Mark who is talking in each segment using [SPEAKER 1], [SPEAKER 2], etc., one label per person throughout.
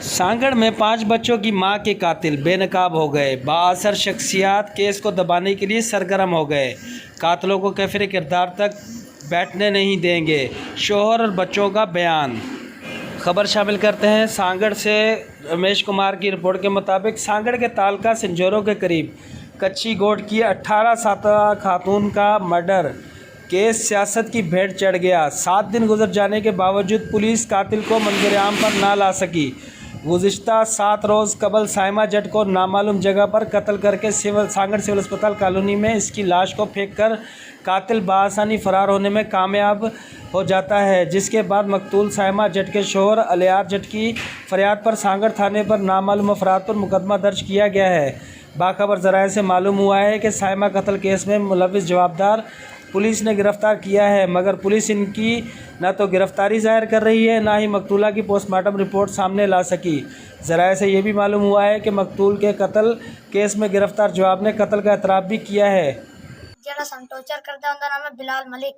[SPEAKER 1] सांगड़ में 5 बच्चों की मां के कातिल बेनकाब हो गए। बाअसर शख्सियात केस को दबाने के लिए सरगर्म हो गए। कातिलों को कैफिर किरदार तक बैठने नहीं देंगे, शोहर और बच्चों का बयान। खबर शामिल करते हैं सांगड़ से। रमेश कुमार की रिपोर्ट के मुताबिक सांगड़ के तालका सिंजोरों के करीब कच्ची गोट की 18 साला खातून का मर्डर केस सियासत की भेंट चढ़ गया। 7 दिन गुजर जाने के बावजूद पुलिस कातिल को मंजर-ए-आम पर ना ला सकी। गुज़िश्ता 7 रोज़ कबल साइमा जट को नामालूम जगह पर कत्ल करके सांगड़ सिविल अस्पताल कॉलोनी में इसकी लाश को फेंक कर कातिल बासानी फ़रार होने में कामयाब हो जाता है, जिसके बाद मकतूल साइमा जट के शोहर अलियार जट की फरियाद पर सांगड़ थाने पर नामालूम अफराद पर मुकदमा दर्ज किया गया है। बाखबर ज़राए से मालूम हुआ है कि साइमा कत्ल केस में मुलविस जवाबदार पुलिस ने गिरफ़्तार किया है, मगर पुलिस इनकी न तो गिरफ़्तारी ज़ाहिर कर रही है, ना ही मकतूला की पोस्टमार्टम रिपोर्ट सामने ला सकी। ज़राए से यह भी मालूम हुआ है कि मकतूल के कत्ल केस में गिरफ़्तार जवाब ने कत्ल का एतराफ़ भी किया है।
[SPEAKER 2] ਜਿਹੜਾ ਸਾਨੂੰ ਟੌਰਚਰ ਕਰਦਾ ਉਹਦਾ ਨਾਮ ਹੈ ਬਿਲਾਲ ਮਲਿਕ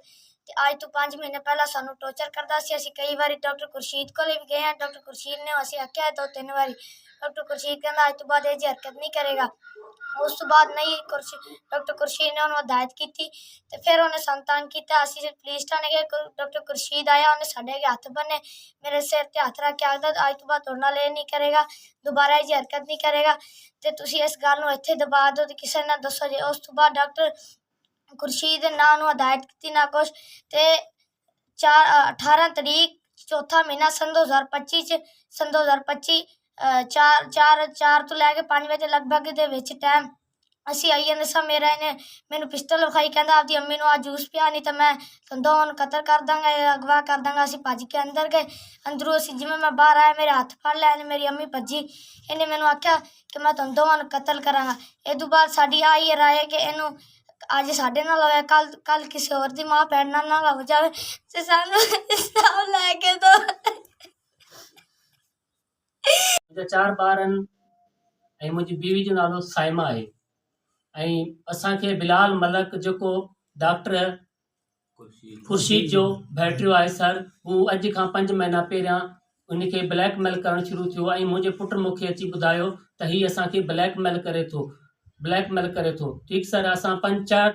[SPEAKER 2] ਤੇ ਅੱਜ ਤੋਂ 5 ਮਹੀਨੇ ਪਹਿਲਾਂ ਸਾਨੂੰ ਟੌਰਚਰ ਕਰਦਾ ਸੀ। ਅਸੀਂ ਕਈ ਵਾਰੀ ਡਾਕਟਰ ਖੁਰਸ਼ੀਦ ਕੋਲ ਵੀ ਗਏ ਹਾਂ। ਡਾਕਟਰ ਖੁਰਸ਼ੀਦ ਨੇ ਅਸੀਂ ਆਖਿਆ 2-3 ਵਾਰੀ। ਡਾਕਟਰ ਖੁਰਸ਼ੀਦ ਕਹਿੰਦਾ ਅੱਜ ਤੋਂ ਬਾਅਦ ਇਹ ਜੀ ਹਰਕਤ ਨਹੀਂ ਕਰੇਗਾ। ਉਸ ਤੋਂ ਬਾਅਦ ਨਹੀਂ ਡਾਕਟਰ ਖੁਰਸ਼ੀਦ ਨੇ ਉਹਨੂੰ ਹਦਾਇਤ ਕੀਤੀ ਤੇ ਫਿਰ ਉਹਨੇ ਸਾਨੂੰ ਤੰਗ ਕੀਤਾ। ਅਸੀਂ ਪੁਲਿਸ ਥਾਣੇ ਗਏ, ਡਾਕਟਰ ਖੁਰਸ਼ੀਦ ਆਇਆ, ਉਹਨੇ ਸਾਡੇ ਅੱਗੇ ਹੱਥ ਬੰਨੇ, ਮੇਰੇ ਸਿਰ ਤੇ ਹੱਥ ਰੱਖ ਕੇ ਆਖਦਾ ਅੱਜ ਤੋਂ ਬਾਅਦ ਤੁਹਾਡੇ ਨਾਲ ਇਹ ਨਹੀਂ ਕਰੇਗਾ, ਦੁਬਾਰਾ ਇਹ ਜੀ ਹਰਕਤ ਨਹੀਂ ਕਰੇਗਾ ਤੇ ਤੁਸੀਂ ਇਸ ਗੱਲ ਨੂੰ ਇੱਥੇ ਦਬਾ ਦਿਓ ਤੇ ਕਿਸੇ ਨਾਲ ਦੱਸੋ ਜੇ। ਉਸ ਤੋਂ ਬਾਅਦ ਡਾਕਟਰ खुर्शीद ना हदायत की ना कुछ ते 18 तरीक 4 महीना सन 2025 4 तो लैके 5 बजे लगभग दे विच टाइम असी आई जाते सा। मेरा इन्हें मैनू पिस्टल विखाई, कहता आपकी अम्मी नूं आ जूस पिया नहीं तो मैं दोवां नूं कतल कर दांगा, अगवा कर दांगा। असी भज के अंदर गए, अंदरों असी जिवें मैं बाहर आया मेरे हाथ फड़ लिया, इन्हें मेरी अम्मी भजी, इन्हें मैनू आख्या कि मैं तुहानूं दोवां नूं कतल करांगा। इस तों बाद साडी आई राय कि इनू अज साडे नाल होया, कल किसी होर दी मां भैन नाल हो जावे ते सानू इंसाफ लैके दो।
[SPEAKER 3] 4 ॿार आहिनि ऐं मुंहिंजी बीवी जो नालो साइमा आहे ऐं असांखे बिलाल मलक जेको डॉक्टर खुर्शीद जो बैटरियो आहे सर, हू अॼु खां 5 महीना पहिरियां उनखे ब्लैकमेल करणु शुरू थियो ऐं मुंहिंजे पुट मूंखे अची ॿुधायो त हीउ असांखे ब्लैकमेल करे थो। ठीकु सर, असां 5-4